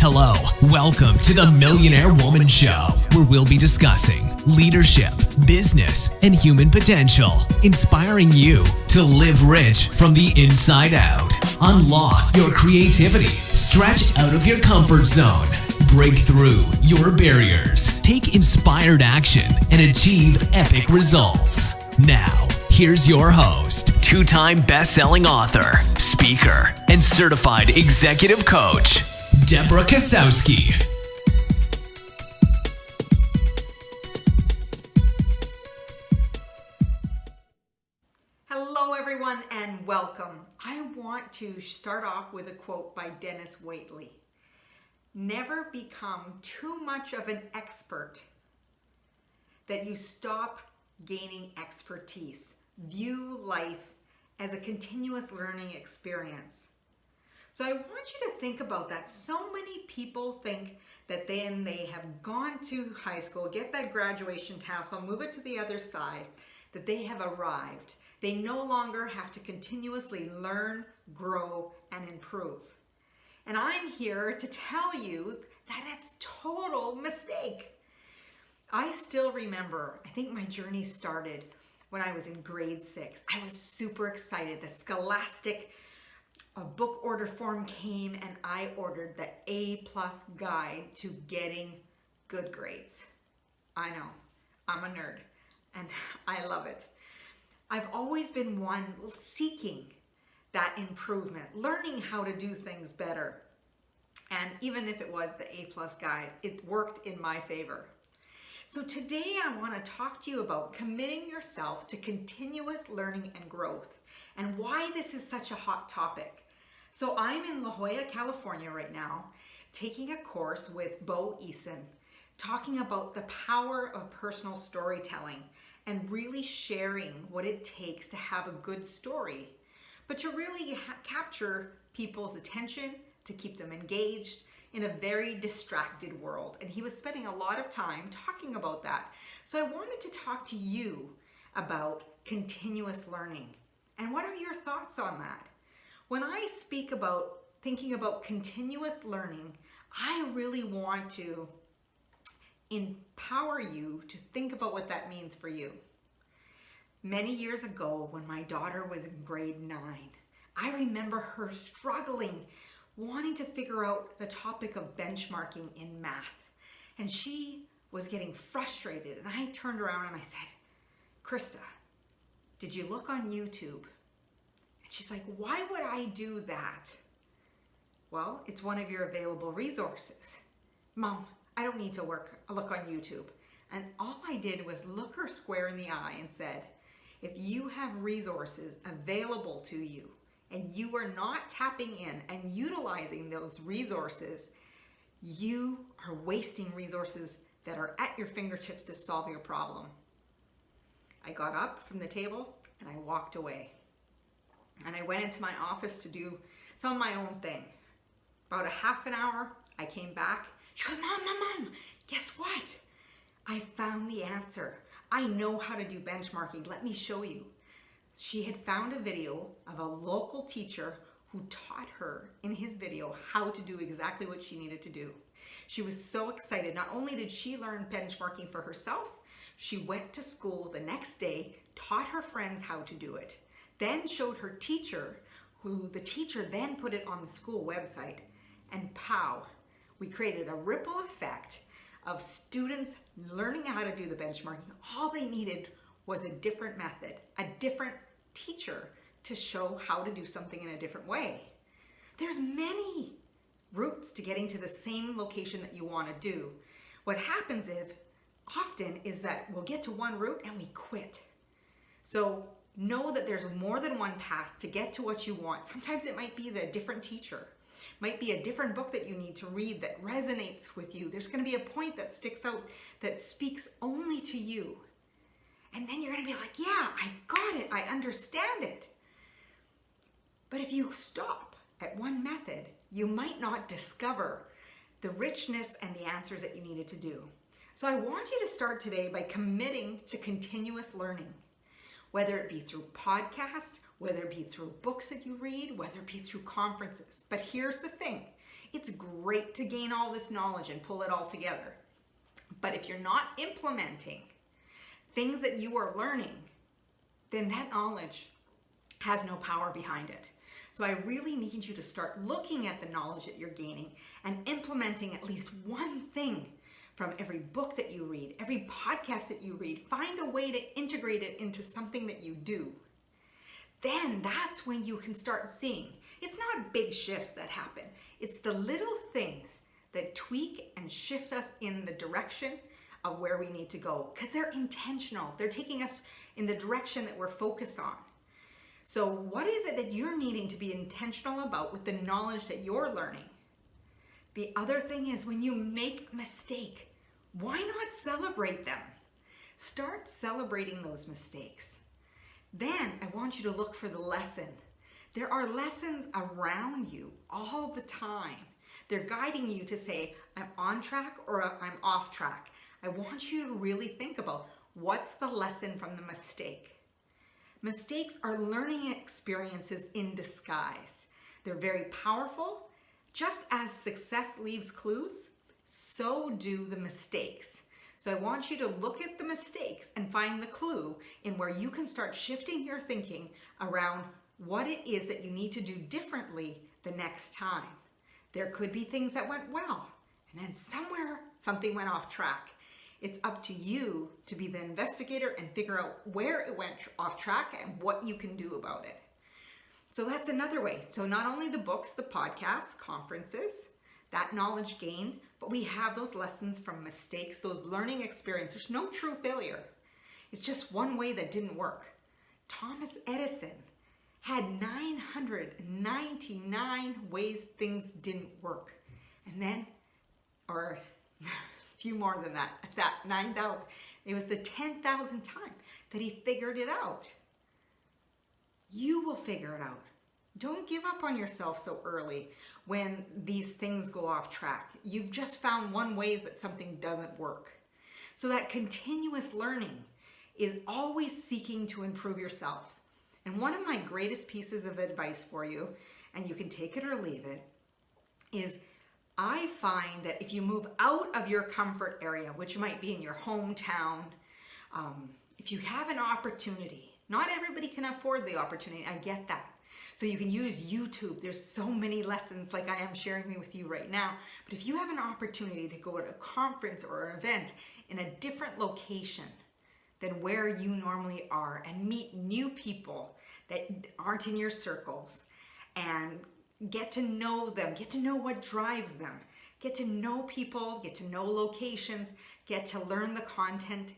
Hello, welcome to the Millionaire Woman Show, where we'll be discussing leadership, business, and human potential, inspiring you to live rich from the inside out. Unlock your creativity, stretch out of your comfort zone, break through your barriers, take inspired action, and achieve epic results. Now, here's your host, two-time best-selling author, speaker, and certified executive coach, Deborah Kosowski. Hello everyone and welcome. I want to start off with a quote by Dennis Waitley. Never become too much of an expert that you stop gaining expertise. View life as a continuous learning experience. So I want you to think about that. So many people think that then they have gone to high school, get that graduation tassel, move it to the other side, that they have arrived. They no longer have to continuously learn, grow, and improve. And I'm here to tell you that that's total mistake. I still remember, I think my journey started when I was in grade 6. I was super excited. The Scholastic book order form came and I ordered the A+ guide to getting good grades. I know, I'm a nerd and I love it. I've always been one seeking that improvement, learning how to do things better. And even if it was the A+ guide, it worked in my favor. So today I want to talk to you about committing yourself to continuous learning and growth and why this is such a hot topic. So I'm in La Jolla, California right now, taking a course with Bo Eason, talking about the power of personal storytelling and really sharing what it takes to have a good story, but to really capture people's attention, to keep them engaged in a very distracted world. And he was spending a lot of time talking about that. So I wanted to talk to you about continuous learning. And what are your thoughts on that? When I speak about thinking about continuous learning, I really want to empower you to think about what that means for you. Many years ago, when my daughter was in grade 9, I remember her struggling, wanting to figure out the topic of benchmarking in math. And she was getting frustrated. And I turned around and I said, Krista, did you look on YouTube? And she's like, why would I do that? Well, it's one of your available resources. Mom, I don't need to look on YouTube. And all I did was look her square in the eye and said, if you have resources available to you and you are not tapping in and utilizing those resources, you are wasting resources that are at your fingertips to solve your problem. I got up from the table and I walked away. And I went into my office to do some of my own thing. About a half an hour, I came back. She goes, Mom, guess what? I found the answer. I know how to do benchmarking. Let me show you. She had found a video of a local teacher who taught her in his video how to do exactly what she needed to do. She was so excited. Not only did she learn benchmarking for herself, she went to school the next day, taught her friends how to do it, then showed her teacher, who the teacher then put it on the school website, and pow, we created a ripple effect of students learning how to do the benchmarking. All they needed was a different method, a different teacher to show how to do something in a different way. There's many routes to getting to the same location that you want to do. What happens often is that we'll get to one route and we quit. So know that there's more than one path to get to what you want. Sometimes it might be the different teacher, might be a different book that you need to read that resonates with you. There's going to be a point that sticks out that speaks only to you. And then you're going to be like, yeah, I got it. I understand it. But if you stop at one method, you might not discover the richness and the answers that you needed to do. So I want you to start today by committing to continuous learning. whether it be through podcasts, whether it be through books that you read, whether it be through conferences. But here's the thing, It's great to gain all this knowledge and pull it all together. But if you're not implementing things that you are learning, then that knowledge has no power behind it. So I really need you to start looking at the knowledge that you're gaining and implementing at least one thing from every book that you read, every podcast that you read. Find a way to integrate it into something that you do. Then that's when you can start seeing. It's not big shifts that happen. It's the little things that tweak and shift us in the direction of where we need to go, because they're intentional. They're taking us in the direction that we're focused on. So what is it that you're needing to be intentional about with the knowledge that you're learning? The other thing is, when you make a mistake, why not celebrate them? Start celebrating those mistakes. Then I want you to look for the lesson. There are lessons around you all the time. They're guiding you to say, I'm on track or I'm off track. I want you to really think about, what's the lesson from the mistake? Mistakes are learning experiences in disguise. They're very powerful. Just as success leaves clues, so do the mistakes. So I want you to look at the mistakes and find the clue in where you can start shifting your thinking around what it is that you need to do differently the next time. There could be things that went well, and then somewhere something went off track. It's up to you to be the investigator and figure out where it went off track and what you can do about it. So that's another way. So not only the books, the podcasts, conferences, that knowledge gained, but we have those lessons from mistakes, those learning experiences. There's no true failure. It's just one way that didn't work. Thomas Edison had 999 ways things didn't work. And then, or a few more than that, at that 9,000, it was the 10,000th time that he figured it out. You will figure it out. Don't give up on yourself so early when these things go off track. You've just found one way that something doesn't work. So that continuous learning is always seeking to improve yourself. And one of my greatest pieces of advice for you, and you can take it or leave it, is I find that if you move out of your comfort area, which might be in your hometown, if you have an opportunity, not everybody can afford the opportunity, I get that. So you can use YouTube. There's so many lessons like I am sharing with you right now. But if you have an opportunity to go to a conference or an event in a different location than where you normally are and meet new people that aren't in your circles and get to know them, get to know what drives them, get to know people, get to know locations, get to learn the content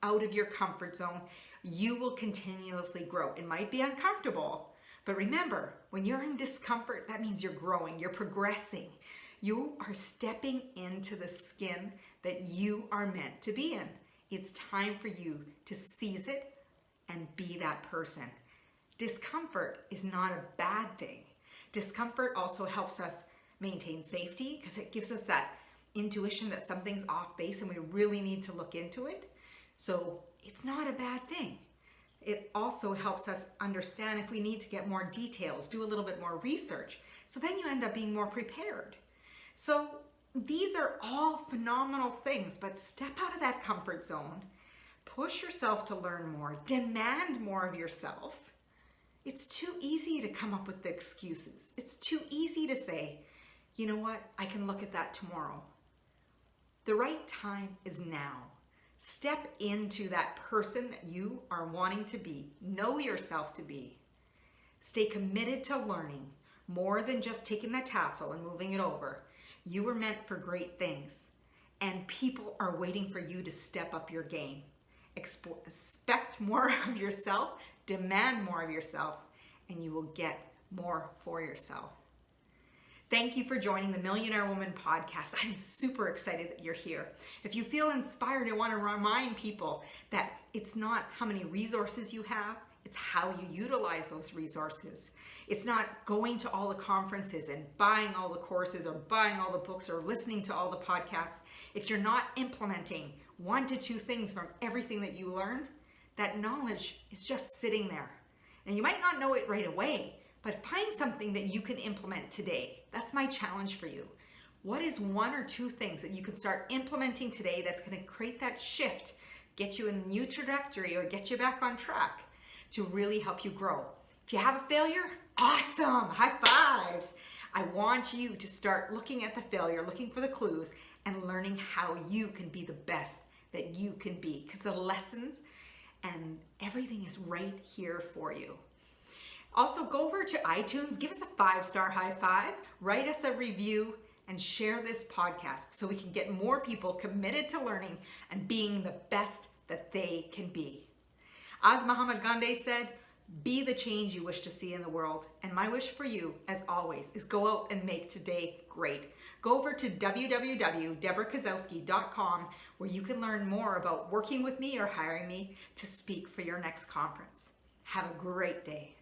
out of your comfort zone, you will continuously grow. It might be uncomfortable, but remember, when you're in discomfort, that means you're growing, you're progressing. You are stepping into the skin that you are meant to be in. It's time for you to seize it and be that person. Discomfort is not a bad thing. Discomfort also helps us maintain safety because it gives us that intuition that something's off base and we really need to look into it. So it's not a bad thing. It also helps us understand if we need to get more details, do a little bit more research. So then you end up being more prepared. So these are all phenomenal things, but step out of that comfort zone, push yourself to learn more, demand more of yourself. It's too easy to come up with the excuses. It's too easy to say, you know what, I can look at that tomorrow. The right time is now. Step into that person that you are wanting to be. Know yourself to be. Stay committed to learning more than just taking that tassel and moving it over. You were meant for great things, and people are waiting for you to step up your game. Expect more of yourself, demand more of yourself, and you will get more for yourself. Thank you for joining the Millionaire Woman podcast. I'm super excited that you're here. If you feel inspired, I want to remind people that it's not how many resources you have, it's how you utilize those resources. It's not going to all the conferences and buying all the courses or buying all the books or listening to all the podcasts. If you're not implementing 1 to 2 things from everything that you learn, that knowledge is just sitting there. And you might not know it right away, but find something that you can implement today. That's my challenge for you. What is one or two things that you can start implementing today that's going to create that shift, get you in a new trajectory, or get you back on track to really help you grow? If you have a failure, awesome, high fives. I want you to start looking at the failure, looking for the clues, and learning how you can be the best that you can be, because the lessons and everything is right here for you. Also, go over to iTunes, give us a 5-star high five, write us a review, and share this podcast so we can get more people committed to learning and being the best that they can be. As Muhammad Gandhi said, be the change you wish to see in the world. And my wish for you, as always, is go out and make today great. Go over to www.deborahkozowski.com where you can learn more about working with me or hiring me to speak for your next conference. Have a great day.